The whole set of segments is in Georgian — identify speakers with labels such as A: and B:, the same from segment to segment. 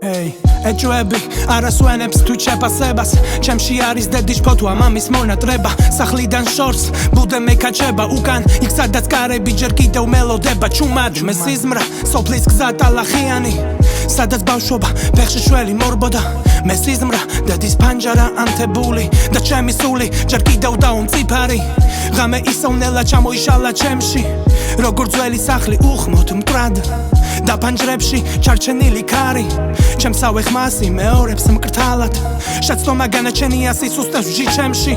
A: Hey, ეჭვები არასვენებს თუ შეფასებას ჩემში არის დედის ფოთვა მამის მონატრება სახლიდან შორს ბუდე მეკაჩება უკან იქ სადაც კარები ჯერ კიდევ მელოდება ჩუმად მე სიზმრა სოფლის გზა ტალახიანი სადაც ბავშვობა ფეხში შველი მორბოდა მე სიზმრა დედის პანჯარა ანთებული და ჩემი სული ჯერ კიდევ დაუმწიფარი ღამე ისოვნელა ჩამოიშალა ჩემში როგორ ძველი სახლი უხმოდ მტრად და პანჯრებში ჩარჩენილი ქარი ჩემსავე ხმასი მეორებს მკრთალად შეცდომა განაჩენია სისუსტეს ჯიჩემში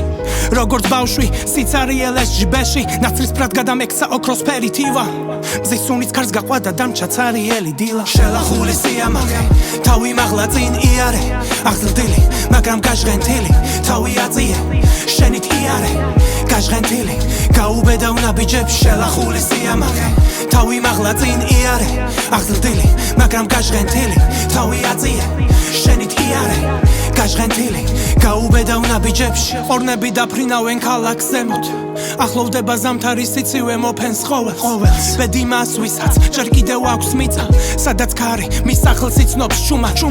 A: როგორც ბავშვი სიცარიელეს ჯიბეში ნაცრისფრად გადამექცა ოქროსფერი თივა მზის სუნიც ქარს გაყვადა დამჩა ცარიელი დილა შელახული სიამაყე თავი მაღლა წინ იარე აღზრდილი მაგრამ გაჟღენთილი თავი აწიე შენით იარე გაჟღენთილი გაუბედა უნაბიჯებს შელახული სიამაყე თავი მაღლა წინ იარე აღზრდილი მაგრამ გაჟღენთილი თავი აწიე შენით იარე გაჟღენთილი გაუბედა უნაბიჯებში ყორნები დაფრინავენ ქალაქს ზემოთ ახლოვდება ზამთარი სიცივე მოფენს ყოველს ბედი მას ვისაც ჯერ კიდევ აქვს მიწა სადაც ქარი მის სახლს იცნობს ჩუმად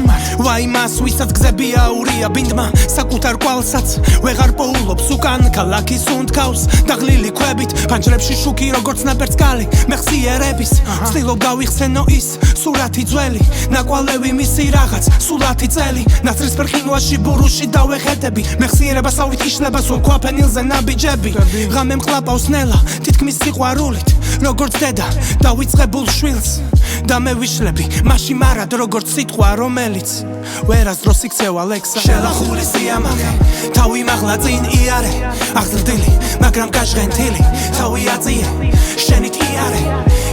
A: ვაი მას ვისაც გზები აურია ბინდმა საკუთარ კვალსაც ვეღარ პოულობს უკან ქალაქის უნდკავს დაღლილი ქვებით პანჯრებში შუქი როგორც ნაპერწკალი მეხსიერების ვცდილობ გავიხსენო ის სურათი ძველი ნაკვალევი მისი რაღაც სულათი წელი ნაცრისფერ ხინვაში ბურუში დავეხეთები მეხსიერება სავრით იშლება სულ ქვაფენილზე ნაბიჯები ღამე მყლაპავს ნელა თითქმის სიყვარულით როგორც დედა დავიწყებულ შვილს და მე ვიშლები მასში მარად როგორც სიტყვა რომელიც ვერასდროს იქცევა ლექსა შელახული სიამაყე თავი მაღლა წინ იარე აღზრდილი მაგრამ გაჟღენთილი თავი აწიე შენით იარე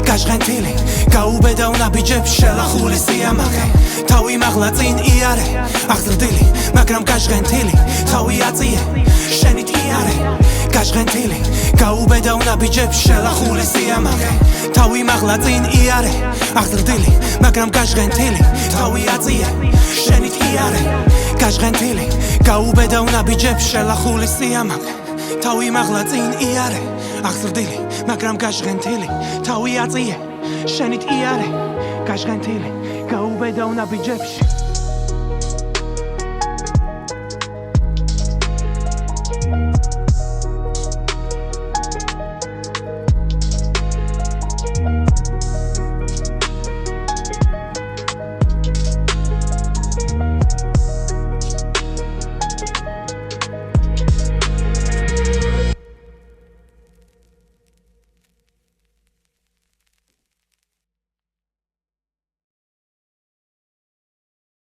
A: გაჟღენთილი გაუბედა უნაბიჯებს შელახული სიამაყე თავი მაღლა წინ იარე აღზრდილი მაგრამ გაჟღენთილი თავი აწიე შენით იარე გაჟღენთილი გაუბედა უნაბიჯებს შელახული სიამაყე თავი მაღლა წინ იარე აღზრდილი მაგრამ გაჟღენთილი თავი აწიე შენით იარე გაჟღენთილი გაუბედა უნაბიჯებს შელახული სიამაყე თავი მაღლა წინ იარე აღზრდილი მაგრამ გაჟღენთილი თავი აწიე შენით იარე გაჟღენთილი გაუბედა უნაბიჯებში